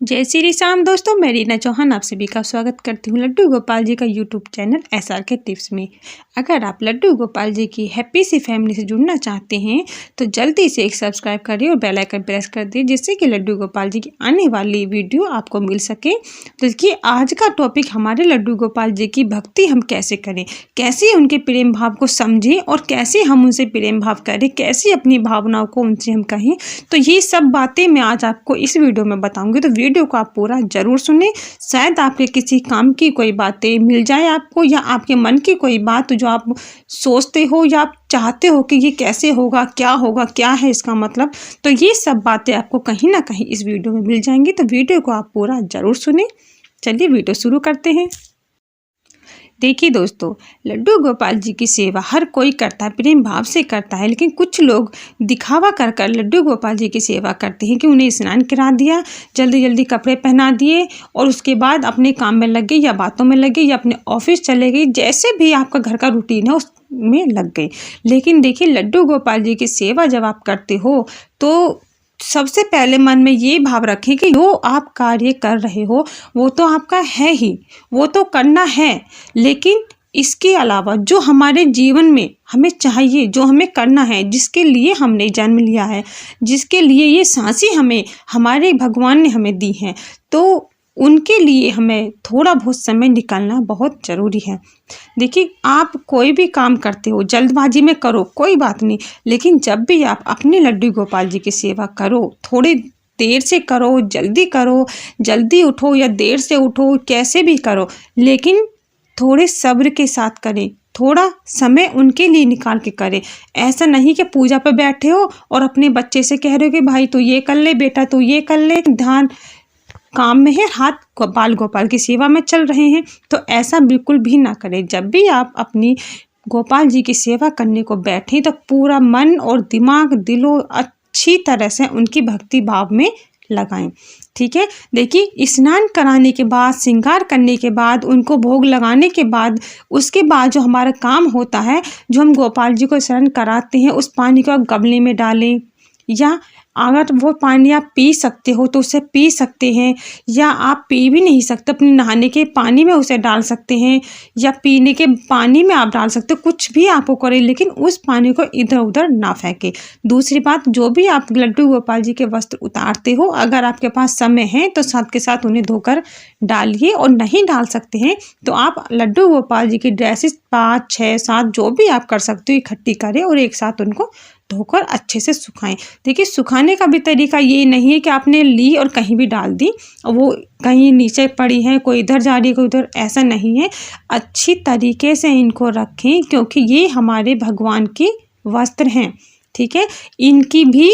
जय श्री राम दोस्तों, मैं रीना चौहान आप सभी का स्वागत करती हूँ लड्डू गोपाल जी का यूट्यूब चैनल एसआर के टिप्स में। अगर आप लड्डू गोपाल जी की हैप्पी सी फैमिली से जुड़ना चाहते हैं तो जल्दी से एक सब्सक्राइब करिए और बेल आइकन प्रेस कर दिए, जिससे कि लड्डू गोपाल जी की आने वाली वीडियो आपको मिल सके। तो देखिए, आज का टॉपिक हमारे लड्डू गोपाल जी की भक्ति हम कैसे करें, कैसे उनके प्रेम भाव को समझें और कैसे हम उनसे प्रेम भाव करें, कैसे अपनी भावनाओं को उनसे हम कहें। तो ये सब बातें मैं आज आपको इस वीडियो में बताऊंगी, तो वीडियो को आप पूरा जरूर सुने। शायद आपके किसी काम की कोई बातें मिल जाए आपको, या आपके मन की कोई बात जो आप सोचते हो या आप चाहते हो कि ये कैसे होगा, क्या है इसका मतलब। तो ये सब बातें आपको कहीं ना कहीं इस वीडियो में मिल जाएंगी, तो वीडियो को आप पूरा जरूर सुने। चलिए वीडियो शुरू करते हैं। देखिए दोस्तों, लड्डू गोपाल जी की सेवा हर कोई करता है, प्रेम भाव से करता है, लेकिन कुछ लोग दिखावा कर कर लड्डू गोपाल जी की सेवा करते हैं कि उन्हें स्नान करा दिया, जल्दी जल्दी कपड़े पहना दिए और उसके बाद अपने काम में लग गए या बातों में लग गए या अपने ऑफिस चले गए, जैसे भी आपका घर का रूटीन है उसमें लग गए। लेकिन देखिए, लड्डू गोपाल जी की सेवा जब आप करते हो तो सबसे पहले मन में ये भाव रखें कि जो आप कार्य कर रहे हो वो तो आपका है ही, वो तो करना है, लेकिन इसके अलावा जो हमारे जीवन में हमें चाहिए, जो हमें करना है, जिसके लिए हमने जन्म लिया है, जिसके लिए ये सांसें हमें हमारे भगवान ने हमें दी हैं, तो उनके लिए हमें थोड़ा बहुत समय निकालना बहुत ज़रूरी है। देखिए, आप कोई भी काम करते हो जल्दबाजी में करो, कोई बात नहीं, लेकिन जब भी आप अपने लड्डू गोपाल जी की सेवा करो, थोड़ी देर से करो, जल्दी उठो या देर से उठो, कैसे भी करो, लेकिन थोड़े सब्र के साथ करें, थोड़ा समय उनके लिए निकाल के करें। ऐसा नहीं कि पूजा पे बैठे हो और अपने बच्चे से कह रहे हो कि भाई तू ये कर ले, बेटा तू ये कर ले, ध्यान काम में है, हाथ बाल गोपाल की सेवा में चल रहे हैं। तो ऐसा बिल्कुल भी ना करें। जब भी आप अपनी गोपाल जी की सेवा करने को बैठें तो पूरा मन और दिमाग दिलो अच्छी तरह से उनकी भक्ति भाव में लगाएं। ठीक है। देखिए, स्नान कराने के बाद, श्रृंगार करने के बाद, उनको भोग लगाने के बाद, उसके बाद जो हमारा काम होता है, जो हम गोपाल जी को स्नान कराते हैं, उस पानी को आप गमले में डालें, या अगर वो पानी आप पी सकते हो तो उसे पी सकते हैं, या आप पी भी नहीं सकते अपने नहाने के पानी में उसे डाल सकते हैं, या पीने के पानी में आप डाल सकते हो, कुछ भी आपको करें, लेकिन उस पानी को इधर उधर ना फेंकें। दूसरी बात, जो भी आप लड्डू गोपाल जी के वस्त्र उतारते हो, अगर आपके पास समय है तो साथ के साथ उन्हें धोकर डालिए, और नहीं डाल सकते हैं तो आप लड्डू गोपाल जी की ड्रेसेस 5, 6, 7 जो भी आप कर सकते हो इकट्ठी करें और एक साथ उनको धोकर अच्छे से सुखाएं। देखिए, सुखाने का भी तरीका ये नहीं है कि आपने ली और कहीं भी डाल दी, वो कहीं नीचे पड़ी है, कोई इधर जा रही है, कोई उधर, ऐसा नहीं है। अच्छी तरीके से इनको रखें, क्योंकि ये हमारे भगवान के वस्त्र हैं। ठीक है, इनकी भी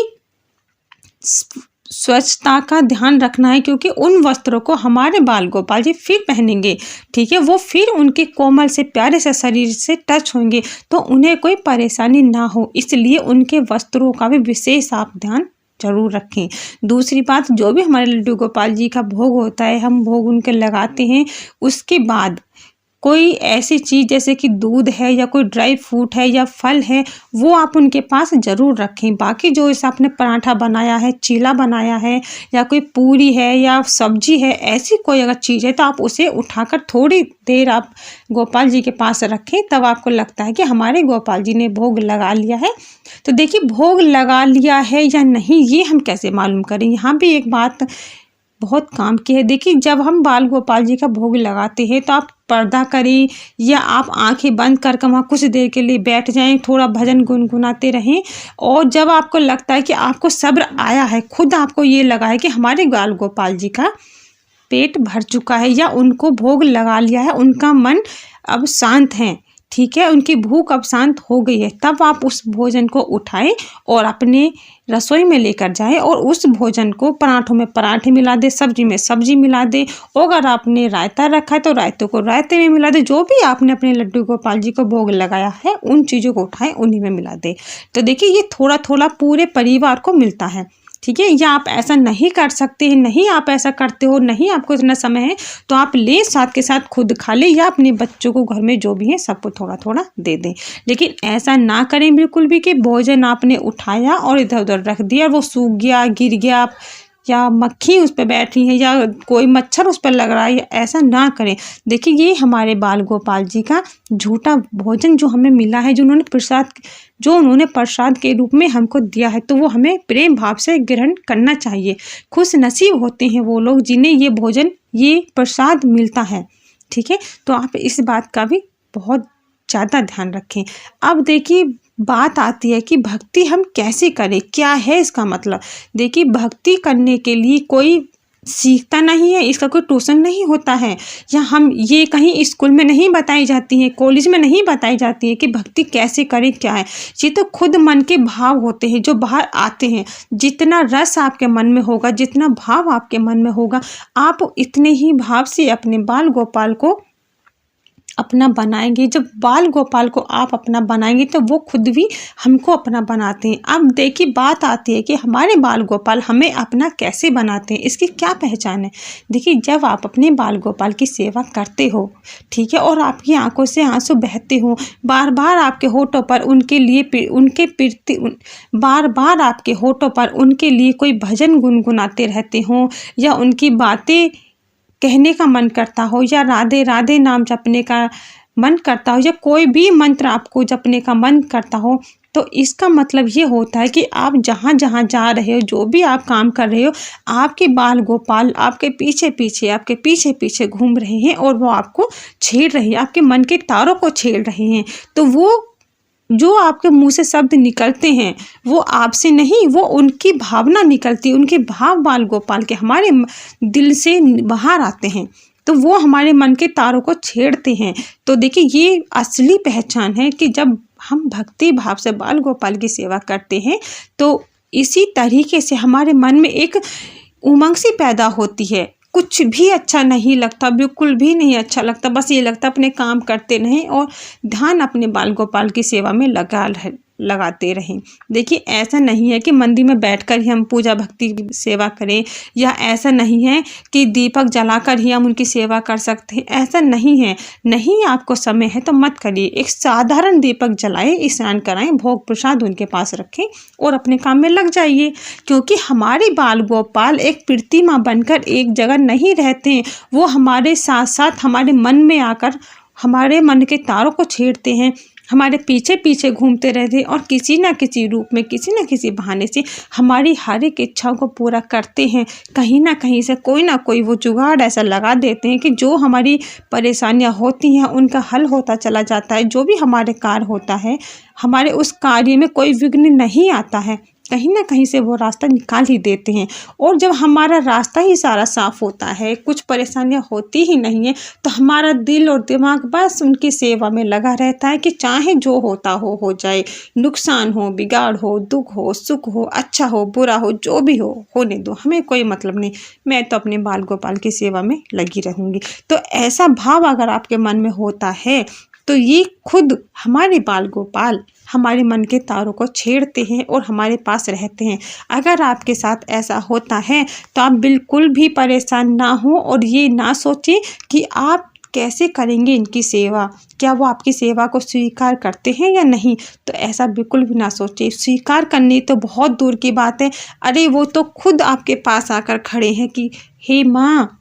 स्वच्छता का ध्यान रखना है, क्योंकि उन वस्त्रों को हमारे बाल गोपाल जी फिर पहनेंगे। ठीक है, वो फिर उनके कोमल से प्यारे से शरीर से टच होंगे, तो उन्हें कोई परेशानी ना हो, इसलिए उनके वस्त्रों का भी विशेष आप ध्यान जरूर रखें। दूसरी बात, जो भी हमारे लड्डू गोपाल जी का भोग होता है, हम भोग उनके लगाते हैं, उसके बाद कोई ऐसी चीज़ जैसे कि दूध है या कोई ड्राई फ्रूट है या फल है, वो आप उनके पास ज़रूर रखें। बाकी जो इस आपने पराठा बनाया है, चीला बनाया है, या कोई पूरी है या सब्जी है, ऐसी कोई अगर चीज़ है तो आप उसे उठाकर थोड़ी देर आप गोपाल जी के पास रखें, तब आपको लगता है कि हमारे गोपाल जी ने भोग लगा लिया है। तो देखिए, भोग लगा लिया है या नहीं ये हम कैसे मालूम करें, यहाँ भी एक बात बहुत काम की है। देखिए, जब हम बाल गोपाल जी का भोग लगाते हैं तो आप पर्दा करें या आप आंखें बंद करके वहाँ कुछ देर के लिए बैठ जाएं, थोड़ा भजन गुनगुनाते रहें, और जब आपको लगता है कि आपको सब्र आया है, खुद आपको ये लगा है कि हमारे बाल गोपाल जी का पेट भर चुका है या उनको भोग लगा लिया है, उनका मन अब शांत है, ठीक है, उनकी भूख अब शांत हो गई है, तब आप उस भोजन को उठाएं और अपने रसोई में लेकर जाएं, और उस भोजन को पराठों में पराठे मिला दे, सब्जी में सब्जी मिला दे, और अगर आपने रायता रखा है तो रायते को रायते में मिला दे। जो भी आपने अपने लड्डू गोपाल जी को भोग लगाया है, उन चीज़ों को उठाएं, उन्हीं में मिला दे। तो देखिए, ये थोड़ा थोड़ा पूरे परिवार को मिलता है। ठीक है, या आप ऐसा नहीं कर सकते हैं, नहीं आप ऐसा करते हो, नहीं आपको इतना समय है, तो आप ले साथ के साथ खुद खा ले, या अपने बच्चों को घर में जो भी है सबको थोड़ा थोड़ा दे दें। लेकिन ऐसा ना करें बिल्कुल भी कि भोजन आपने उठाया और इधर उधर रख दिया, वो सूख गया, गिर गया, या मक्खी उस पर बैठ रही है या कोई मच्छर उस पर लग रहा है, ऐसा ना करें। देखिए ये हमारे बाल गोपाल जी का झूठा भोजन जो हमें मिला है, जो उन्होंने प्रसाद के रूप में हमको दिया है, तो वो हमें प्रेम भाव से ग्रहण करना चाहिए। खुश नसीब होते हैं वो लोग जिन्हें ये भोजन, ये प्रसाद मिलता है। ठीक है, तो आप इस बात का भी बहुत ज़्यादा ध्यान रखें। अब देखिए बात आती है कि भक्ति हम कैसे करें, क्या है इसका मतलब। देखिए भक्ति करने के लिए कोई सीखता नहीं है, इसका कोई ट्यूशन नहीं होता है, या हम ये कहीं स्कूल में नहीं बताई जाती है, कॉलेज में नहीं बताई जाती है कि भक्ति कैसे करें, क्या है। ये तो खुद मन के भाव होते हैं जो बाहर आते हैं। जितना रस आपके मन में होगा, जितना भाव आपके मन में होगा, आप इतने ही भाव से अपने बाल गोपाल को अपना बनाएंगे। जब बाल गोपाल को आप अपना बनाएंगे तो वो खुद भी हमको अपना बनाते हैं। अब देखिए बात आती है कि हमारे बाल गोपाल हमें अपना कैसे बनाते हैं, इसकी क्या पहचान है। देखिए जब आप अपने बाल गोपाल की सेवा करते हो, ठीक है, और आपकी आंखों से आंसू बहते हो, बार बार आपके होठों पर उनके लिए कोई भजन गुनगुनाते रहते हो, या उनकी बातें कहने का मन करता हो, या राधे राधे नाम जपने का मन करता हो, या कोई भी मंत्र आपको जपने का मन करता हो, तो इसका मतलब ये होता है कि आप जहाँ जहाँ जा रहे हो, जो भी आप काम कर रहे हो, आपके बाल गोपाल आपके पीछे पीछे घूम रहे हैं और वो आपको छेड़ रहे हैं, आपके मन के तारों को छेड़ रहे हैं। तो वो जो आपके मुंह से शब्द निकलते हैं वो आपसे नहीं, वो उनकी भावना निकलती है, उनके भाव बाल गोपाल के हमारे दिल से बाहर आते हैं, तो वो हमारे मन के तारों को छेड़ते हैं। तो देखिए ये असली पहचान है कि जब हम भक्ति भाव से बाल गोपाल की सेवा करते हैं तो इसी तरीके से हमारे मन में एक उमंग सी पैदा होती है। कुछ भी अच्छा नहीं लगता, बिल्कुल भी नहीं अच्छा लगता, बस ये लगता अपने काम करते रहें और ध्यान अपने बाल गोपाल की सेवा में लगाते रहें। देखिए ऐसा नहीं है कि मंदिर में बैठकर ही हम पूजा भक्ति की सेवा करें, या ऐसा नहीं है कि दीपक जलाकर ही हम उनकी सेवा कर सकते हैं, ऐसा नहीं है। नहीं आपको समय है तो मत करिए, एक साधारण दीपक जलाएं, स्नान कराएं, भोग प्रसाद उनके पास रखें और अपने काम में लग जाइए। क्योंकि हमारे बाल गोपाल एक प्रतिमा बनकर एक जगह नहीं रहते हैं, वो हमारे साथ साथ हमारे मन में आकर हमारे मन के तारों को छेड़ते हैं, हमारे पीछे पीछे घूमते रहते हैं और किसी ना किसी रूप में, किसी ना किसी बहाने से हमारी हर एक इच्छाओं को पूरा करते हैं। कहीं ना कहीं से कोई ना कोई वो जुगाड़ ऐसा लगा देते हैं कि जो हमारी परेशानियां होती हैं उनका हल होता चला जाता है। जो भी हमारे कार्य होता है, हमारे उस कार्य में कोई विघ्न नहीं आता है, कहीं ना कहीं से वो रास्ता निकाल ही देते हैं। और जब हमारा रास्ता ही सारा साफ होता है, कुछ परेशानियां होती ही नहीं है, तो हमारा दिल और दिमाग बस उनकी सेवा में लगा रहता है कि चाहे जो होता हो जाए, नुकसान हो, बिगाड़ हो, दुख हो, सुख हो, अच्छा हो, बुरा हो, जो भी हो, होने दो, हमें कोई मतलब नहीं, मैं तो अपने बाल गोपाल की सेवा में लगी रहूँगी। तो ऐसा भाव अगर आपके मन में होता है तो ये खुद हमारे बाल गोपाल हमारे मन के तारों को छेड़ते हैं और हमारे पास रहते हैं। अगर आपके साथ ऐसा होता है तो आप बिल्कुल भी परेशान ना हो और ये ना सोचें कि आप कैसे करेंगे इनकी सेवा, क्या वो आपकी सेवा को स्वीकार करते हैं या नहीं। तो ऐसा बिल्कुल भी ना सोचें, स्वीकार करनी तो बहुत दूर की बात है। अरे वो तो खुद आपके पास आकर खड़े हैं कि हे माँ,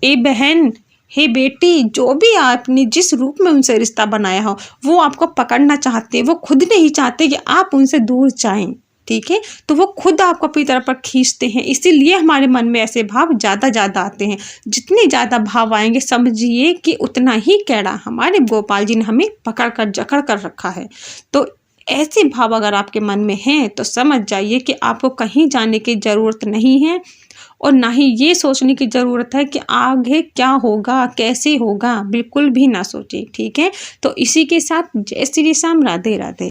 ए बहन, हे बेटी, जो भी आपने जिस रूप में उनसे रिश्ता बनाया हो वो आपको पकड़ना चाहते हैं। वो खुद नहीं चाहते कि आप उनसे दूर जाएं, ठीक है, तो वो खुद आपको अपनी तरफ पर खींचते हैं। इसीलिए हमारे मन में ऐसे भाव ज़्यादा आते हैं। जितने ज़्यादा भाव आएंगे समझिए कि उतना ही कैड़ा हमारे गोपाल जी ने हमें पकड़ कर जकड़ कर रखा है। तो ऐसे भाव अगर आपके मन में हैं तो समझ जाइए कि आपको कहीं जाने की ज़रूरत नहीं है और ना ही ये सोचने की ज़रूरत है कि आगे क्या होगा, कैसे होगा, बिल्कुल भी ना सोचिए, ठीक है। तो इसी के साथ जय श्री राम, राधे राधे।